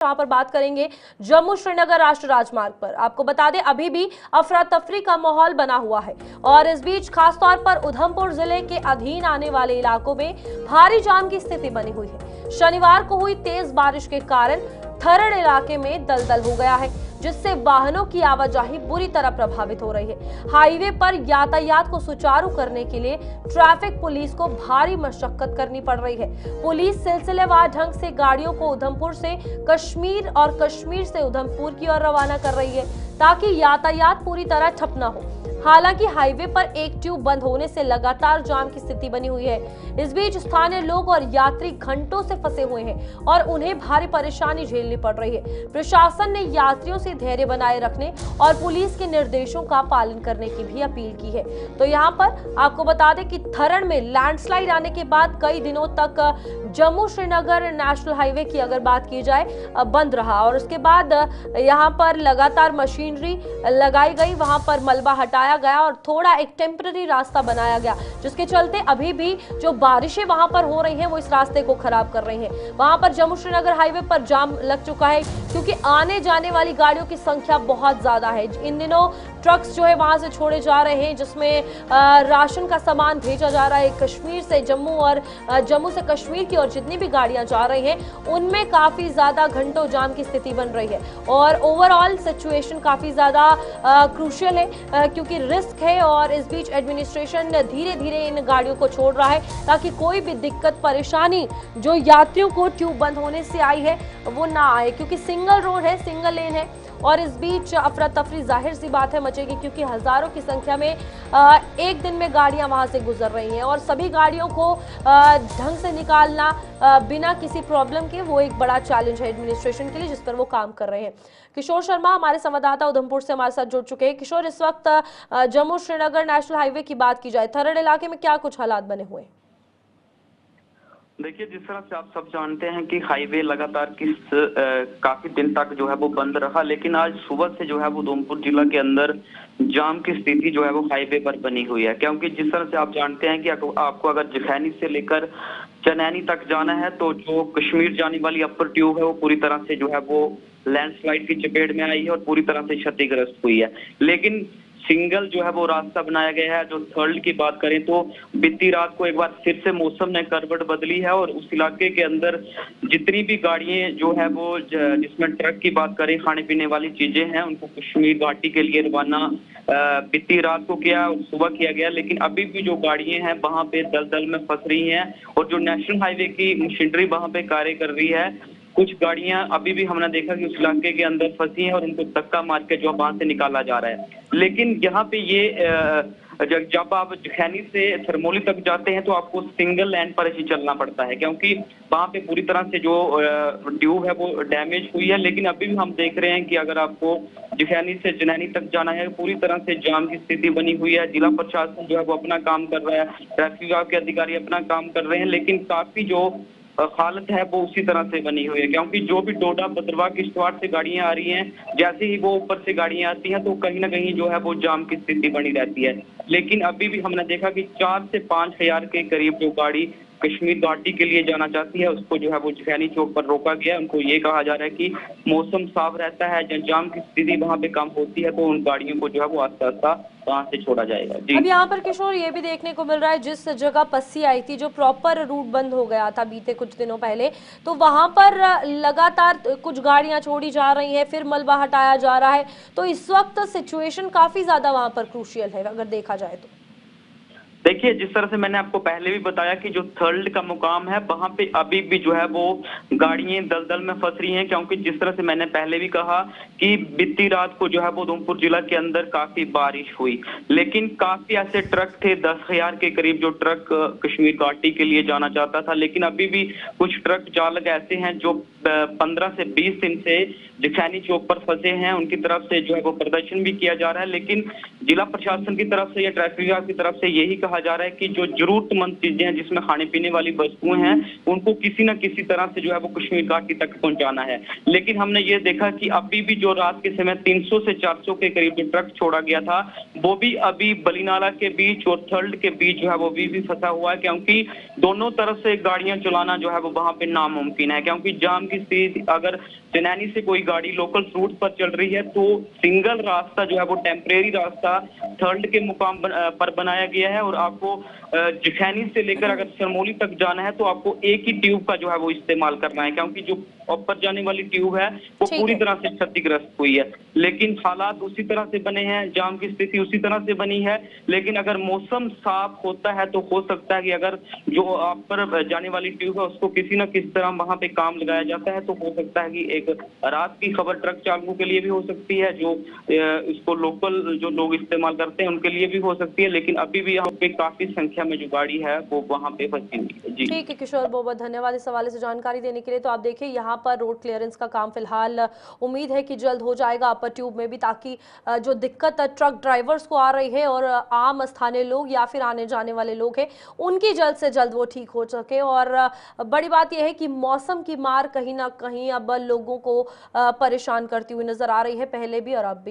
यहाँ पर बात करेंगे जम्मू श्रीनगर राष्ट्रीय राजमार्ग पर। आपको बता दें अभी भी अफरा तफरी का माहौल बना हुआ है और इस बीच खासतौर पर उधमपुर जिले के अधीन आने वाले इलाकों में भारी जाम की स्थिति बनी हुई है। शनिवार को हुई तेज बारिश के कारण थरड़ इलाके में दलदल हो गया है, जिससे वाहनों की आवाजाही बुरी तरह प्रभावित हो रही है। हाईवे पर यातायात को सुचारू करने के लिए ट्रैफिक पुलिस को भारी मशक्कत करनी पड़ रही है। पुलिस सिलसिलेवार ढंग से गाड़ियों को उधमपुर से कश्मीर और कश्मीर से उधमपुर की ओर रवाना कर रही है ताकि यातायात पूरी तरह ठप न हो। हालांकि हाईवे पर एक ट्यूब बंद होने से लगातार जाम की स्थिति बनी हुई है। इस बीच स्थानीय लोग और यात्री घंटों से फंसे हुए हैं और उन्हें भारी परेशानी झेलनी पड़ रही है। प्रशासन ने यात्रियों से धैर्य बनाए रखने और पुलिस के निर्देशों का पालन करने की भी अपील की है। तो यहाँ पर आपको बता दें कि थरड़ में लैंडस्लाइड आने के बाद कई दिनों तक जम्मू श्रीनगर नेशनल हाईवे की अगर बात की जाए बंद रहा और उसके बाद यहाँ पर लगातार मशीनरी लगाई गई, वहां पर मलबा हटाया गया और थोड़ा एक टेम्पररी रास्ता बनाया गया, जिसके चलते अभी भी जो बारिशें वहां पर हो रही हैं वो इस रास्ते को खराब कर रही हैं। वहां पर जम्मू श्रीनगर हाईवे पर जाम लग चुका है क्योंकि आने जाने वाली गाड़ियों की संख्या बहुत ज्यादा है। इन दिनों ट्रक्स जो है वहां से छोड़े जा रहे हैं, जिसमें राशन का सामान भेजा जा रहा है कश्मीर से जम्मू और जम्मू से कश्मीर की और जितनी भी गाड़ियां जा रही हैं उनमें काफी ज्यादा घंटों जाम की स्थिति बन रही है और ओवरऑल सिचुएशन काफी ज्यादा क्रूशियल है क्योंकि रिस्क है और इस बीच एडमिनिस्ट्रेशन धीरे धीरे इन गाड़ियों को छोड़ रहा है ताकि कोई भी दिक्कत परेशानी जो यात्रियों को ट्यूब बंद होने से आई है वो ना आए, क्योंकि सिंगल रोड है, सिंगल लेन है और इस बीच अफरा तफरी जाहिर सी बात है मचेगी क्योंकि हजारों की संख्या में एक दिन में गाड़ियां वहां से गुजर रही हैं और सभी गाड़ियों को ढंग से निकालना बिना किसी प्रॉब्लम के वो एक बड़ा चैलेंज है एडमिनिस्ट्रेशन के लिए, जिस पर वो काम कर रहे हैं। किशोर शर्मा हमारे संवाददाता उधमपुर से हमारे साथ जुड़ चुके हैं। किशोर, इस वक्त जम्मू श्रीनगर नेशनल हाईवे की बात की जाए, थरड़ इलाके में क्या कुछ हालात बने हुए हैं? देखिए, जिस तरह से आप सब जानते हैं कि हाईवे लगातार काफी दिन तक जो है वो बंद रहा, लेकिन आज सुबह से जो है वो उधमपुर जिला के अंदर जाम की स्थिति जो है वो हाईवे पर बनी हुई है। क्योंकि जिस तरह से आप जानते हैं कि आपको अगर जखैनी से लेकर चनैनी तक जाना है तो जो कश्मीर जाने वाली अपर ट्यूब है वो पूरी तरह से जो है वो लैंडस्लाइड की चपेट में आई है और पूरी तरह से क्षतिग्रस्त हुई है। लेकिन सिंगल जो है वो रास्ता बनाया गया है। जो थर्ड की बात करें तो बीती रात को एक बार फिर से मौसम ने करवट बदली है और उस इलाके के अंदर जितनी भी गाड़ियां जो है वो जिसमें ट्रक की बात करें, खाने पीने वाली चीजें हैं, उनको कश्मीर घाटी के लिए रवाना बीती रात को किया और सुबह किया गया। लेकिन अभी भी जो गाड़ियां हैं वहां पे दलदल में फंस रही हैं और जो नेशनल हाईवे की मशीनरी वहां पे कार्य कर रही है। कुछ गाड़ियां अभी भी हमने देखा कि उस इलाके के अंदर फंसी हैं और उनको धक्का मार के जो वहां से निकाला जा रहा है। लेकिन यहाँ पे ये जब आप जखैनी से थरमोली तक जाते हैं तो आपको सिंगल लाइन पर ही चलना पड़ता है क्योंकि वहां पे पूरी तरह से जो ट्यूब है वो डैमेज हुई है। लेकिन अभी भी हम देख रहे हैं कि अगर आपको जखैनी से जनैनी तक जाना है पूरी तरह से जाम की स्थिति बनी हुई है। जिला प्रशासन जो है वो अपना काम कर रहा है, ट्रैफिक विभाग के अधिकारी अपना काम कर रहे हैं, लेकिन काफी जो हालत है वो उसी तरह से बनी हुई है क्योंकि जो भी डोडा भद्रवाह किश्तवाड़ से गाड़ियां आ रही हैं, जैसे ही वो ऊपर से गाड़ियां आती हैं तो कहीं ना कहीं जो है वो जाम की स्थिति बनी रहती है। लेकिन अभी भी हमने देखा कि 4 से 5 हजार के करीब जो गाड़ी कश्मीर घाटी के लिए जाना चाहती है उसको जो है वो जखैनी चौक पर रोका गया। उनको ये कहा जा रहा है कि मौसम साफ रहता है, जाम की स्थिति वहां पे कम होती है तो उन गाड़ियों को जो है वो आस्ता आस्ता वहां से छोड़ा जाएगा। जी, अब यहाँ पर किशोर ये भी देखने को मिल रहा है जिस जगह पस्सी आई थी, जो प्रॉपर रूट बंद हो गया था बीते कुछ दिनों पहले, तो वहां पर लगातार कुछ गाड़ियां छोड़ी जा रही हैं, फिर मलबा हटाया जा रहा है। तो इस वक्त सिचुएशन काफी ज्यादा वहां पर क्रूशियल है अगर देखा जाए तो। देखिए, जिस तरह से मैंने आपको पहले भी बताया कि जो थर्ड का मुकाम है वहां पे अभी भी जो है वो गाड़ियां दलदल में फंस रही हैं क्योंकि जिस तरह से मैंने पहले भी कहा कि बीती रात को जो है वो उधमपुर जिला के अंदर काफी बारिश हुई, लेकिन काफी ऐसे ट्रक थे 10,000 के करीब जो ट्रक कश्मीर घाटी के लिए जाना चाहता था। लेकिन अभी भी कुछ ट्रक चालक ऐसे हैं जो 15 से 20 दिन से जखैनी चौक पर फंसे हैं। उनकी तरफ से जो है वो प्रदर्शन भी किया जा रहा है, लेकिन जिला प्रशासन की तरफ से या ट्रैफिक विभाग की तरफ से यही कहा जा रहा है कि जो जरूरतमंद चीजें हैं, जिसमें खाने पीने वाली वस्तुएं हैं, उनको किसी न किसी तरह से जो है वो कश्मीर घाटी तक पहुंचाना है। लेकिन हमने ये देखा कि अभी भी जो रात के समय 300 से 400 के करीब जो ट्रक छोड़ा गया था, वो भी अभी बलीनाला के बीच और थर्ड के बीच जो है वो भी फंसा हुआ है, क्योंकि दोनों तरफ से गाड़ियां चलाना जो है वो वहां पे नामुमकिन है। क्योंकि जाम की स्थिति, अगर चनैनी से कोई गाड़ी लोकल रूट पर चल रही है तो सिंगल रास्ता जो है वो टेम्परेरी रास्ता थर्ड के मुकाम पर बनाया गया है, और आपको जिखैनी से लेकर अगर सरमोली तक जाना है तो आपको एक ही ट्यूब का जो है वो इस्तेमाल करना है, क्योंकि जो ऊपर जाने वाली ट्यूब है वो पूरी तरह से क्षतिग्रस्त हुई है। लेकिन हालात उसी तरह से बने हैं, जाम की स्थिति उसी तरह से बनी है। लेकिन अगर मौसम साफ होता है तो हो सकता है कि अगर जो ऊपर जाने वाली ट्यूब है उसको किसी न किसी तरह वहां पे काम लगाया जाता है, तो हो सकता है कि एक रात की खबर ट्रक चालकों के लिए भी हो सकती है, जो इसको लोकल जो लोग इस्तेमाल करते हैं उनके लिए भी हो सकती है। लेकिन अभी भी यहाँ पे काफी संख्या में जो गाड़ी है वो वहां पे फंसी हुई है। जी ठीक है किशोर, बहुत बहुत धन्यवाद इस हवाले से जानकारी देने के लिए। तो आप देखिए यहाँ पर रोड क्लियरेंस का काम फिलहाल उम्मीद है कि जल्द हो जाएगा अपर ट्यूब में भी, ताकि जो दिक्कत ट्रक ड्राइवर्स को आ रही है और आम स्थानीय लोग या फिर आने जाने वाले लोग हैं उनकी जल्द से जल्द वो ठीक हो सके। और बड़ी बात यह है कि मौसम की मार कहीं ना कहीं अब लोगों को परेशान करती हुई नजर आ रही है, पहले भी और अब भी।